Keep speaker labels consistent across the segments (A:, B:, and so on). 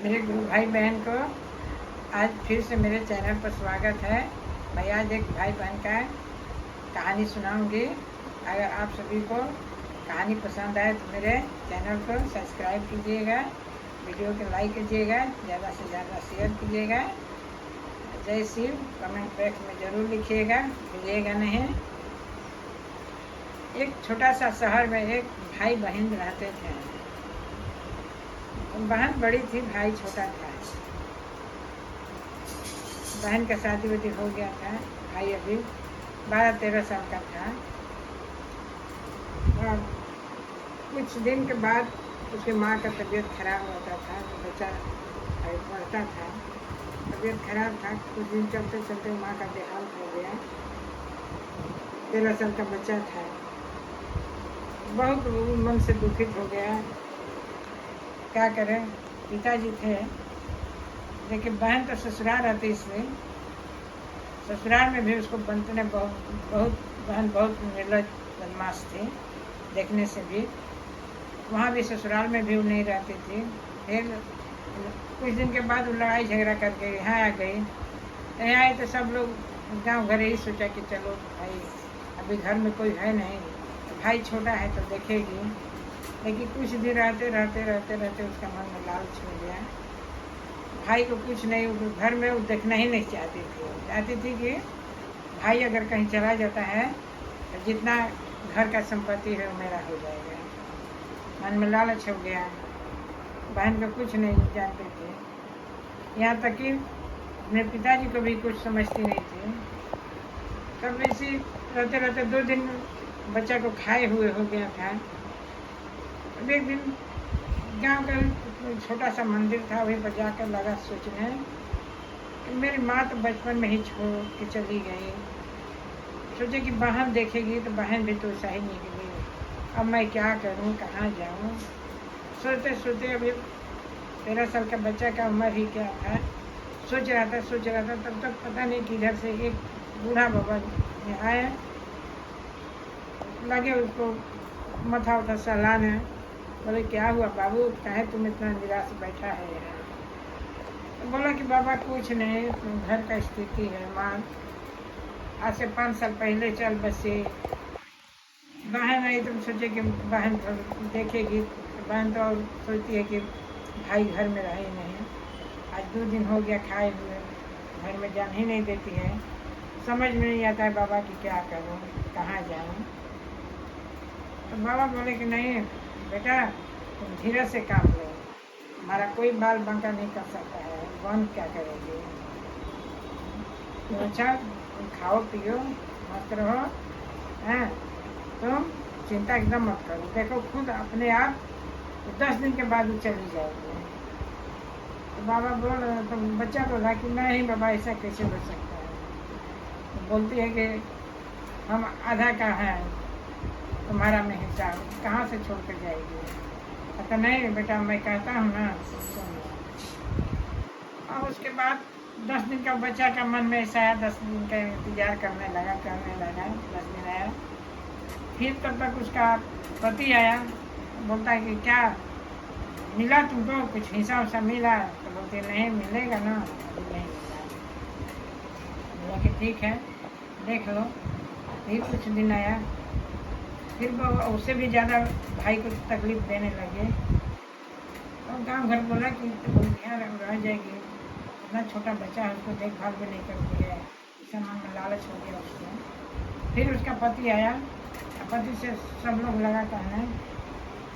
A: मेरे गुरु भाई बहन को आज फिर से मेरे चैनल पर स्वागत है। मैं आज एक भाई बहन का कहानी सुनाऊंगी। अगर आप सभी को कहानी पसंद आए तो मेरे चैनल को सब्सक्राइब कीजिएगा, वीडियो को लाइक कीजिएगा, ज़्यादा से ज़्यादा शेयर कीजिएगा। जय शिव कमेंट बॉक्स में ज़रूर लिखिएगा, भूलिएगा नहीं। एक छोटा सा शहर में एक भाई बहन रहते थे। बहन बड़ी थी, भाई छोटा था। बहन का शादी वादी हो गया था, भाई अभी 12-13 साल का था। और कुछ दिन के बाद उसकी माँ का तबीयत खराब होता था, तो बच्चा बढ़ता था, तबीयत खराब था। कुछ दिन चलते चलते माँ का देहांत हो गया। 13 साल का बच्चा था, बहुत मन से दुखित हो गया। क्या करें, पिताजी थे, लेकिन बहन तो ससुराल रहती, इसलिए ससुराल में भी उसको बनते ने बहुत बहन बहुत निर्लज बदमाश थी देखने से भी। वहाँ भी ससुराल में भी वो नहीं रहती थी। फिर कुछ दिन के बाद वो लड़ाई झगड़ा करके यहाँ आ गई। यहाँ आए तो सब लोग गांव घर ही सोचा कि चलो भाई, अभी घर में कोई है नहीं, तो भाई छोटा है तो देखेगी। लेकिन कुछ दिन रहते उसका मन में लालच हो गया। भाई को कुछ नहीं, घर में वो देखना ही नहीं चाहती थी कि भाई अगर कहीं चला जाता है तो जितना घर का संपत्ति है वो मेरा हो जाएगा। मन में लालच हो गया। बहन को कुछ नहीं जानती थी, यहाँ तक कि अपने पिताजी को भी कुछ समझती नहीं थी। तब इसी रहते 2 दिन बच्चा को खाए हुए हो गया था। एक दिन गांव का छोटा सा मंदिर था, वहीं पर जाकर लगा सोचने कि मेरी माँ तो बचपन में ही छोड़ के चली गई। सोचे कि बहन देखेगी तो बहन भी तो ऐसा ही निकली, अब मैं क्या करूँ, कहाँ जाऊँ। सोचते सोचते अभी 13 साल का बच्चा का उम्र ही क्या था। सोच रहा था तब तक पता नहीं किधर से एक बूढ़ा बाबा आए, लगे उसको मथा उठा सहलाने। बोले क्या हुआ बाबू, काहे तुम इतना निराश बैठा है यहाँ? तो बोला कि बाबा कुछ नहीं, घर का स्थिति है, माँ आज से 5 साल पहले चल बसे। बहन आई तो सोचे कि बहन तो देखेगी, तो बहन तो सोचती है कि भाई घर में रहे नहीं। आज 2 दिन हो गया खाए हुए, घर में जान ही नहीं देती है। समझ में नहीं आता है बाबा कि क्या करूँ, कहाँ जाऊँ। तो बाबा बोले कि नहीं बेटा, तुम धीरे से काम लो, हमारा कोई बाल बांका नहीं कर सकता है, बंद क्या करेंगे। तो अच्छा तुम खाओ पियो मस्त रहो, हैं, तुम चिंता एकदम मत करो, देखो खुद अपने आप 10 दिन के बाद वो चली जाएगी। तो बाबा तो बच्चा बोला कि नहीं बाबा, ऐसा कैसे हो सकता है। तो बोलती है कि हम आधा का हैं, तुम्हारा में हिस्सा कहाँ से छोड़ कर जाएगी। कहता नहीं बेटा, मैं कहता हूँ ना। और उसके बाद 10 दिन का बच्चा का मन में ऐसा आया, 10 दिन का इंतजार करने लगा। 10 दिन आया, फिर तब तक उसका पति आया, बोलता है कि क्या मिला तुमको, कुछ हिस्सा उसा मिला? तो बोलते नहीं मिलेगा ना, अभी नहीं मिला। बोला कि ठीक है देख लो। फिर कुछ दिन आया, फिर वो उससे भी ज़्यादा भाई को तकलीफ देने लगे। और गांव घर बोला कि यहाँ रह जाएगी, इतना छोटा बच्चा है, उसको देखभाल भी नहीं करती है। इससे मन में लालच हो गया उसको। फिर उसका पति आया, पति से सब लोग लगा कहने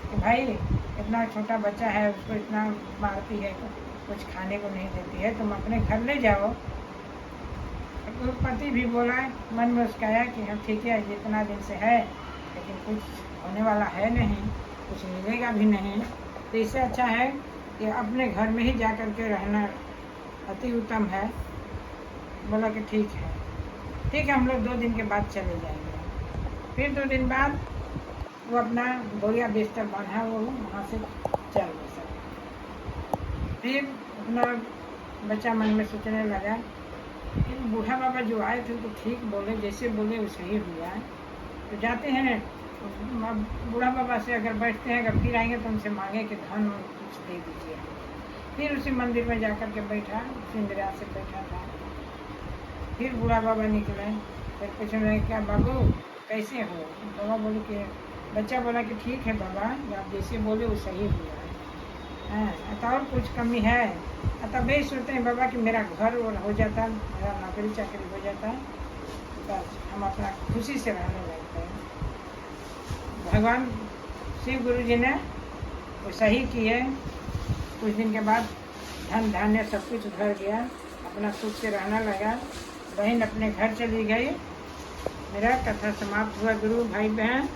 A: कि भाई इतना छोटा बच्चा है, उसको इतना मारती है, कुछ खाने को नहीं देती है, तुम अपने घर ले जाओ। तो पति भी बोला, मन में उसका आया कि हाँ ठीक है, जितना दिन से है, लेकिन कुछ होने वाला है नहीं, कुछ मिलेगा भी नहीं, तो इससे अच्छा है कि अपने घर में ही जा कर के रहना अति उत्तम है। बोला कि ठीक है हम लोग 2 दिन के बाद चले जाएंगे। फिर 2 दिन बाद वो अपना बोरिया बिस्तर बांधा, वो वहाँ से चल बसा। फिर अपना बच्चा मन में सोचने लगा कि बूढ़ा बाबा जो आए थे तो ठीक बोले, जैसे बोले वैसे ही हुआ। तो जाते हैं बूढ़ा बाबा से, अगर बैठते हैं, अगर फिर आएंगे तो उनसे मांगे कि धन कुछ दे दीजिए। फिर उसी मंदिर में जाकर के बैठा, उसी इंदिरा से बैठा था। फिर बूढ़ा बाबा निकले, फिर पूछने लगे क्या बाबू कैसे हो? बाबा बोले कि बच्चा बोला कि ठीक है बाबा, आप जैसे बोले वो सही हुआ है। हाँ, तो और कुछ कमी है? तब यही सोचते हैं बाबा कि मेरा घर और हो जाता, मेरा नौकरी चाकरी हो जाता, बस हम अपना खुशी से रहने लगते हैं। भगवान शिव गुरु जी ने वो सही किए। कुछ दिन के बाद धन धान्य सब कुछ भर गया, अपना सुख से रहना लगा। बहन अपने घर चली गई। मेरा कथा समाप्त हुआ गुरु भाई बहन।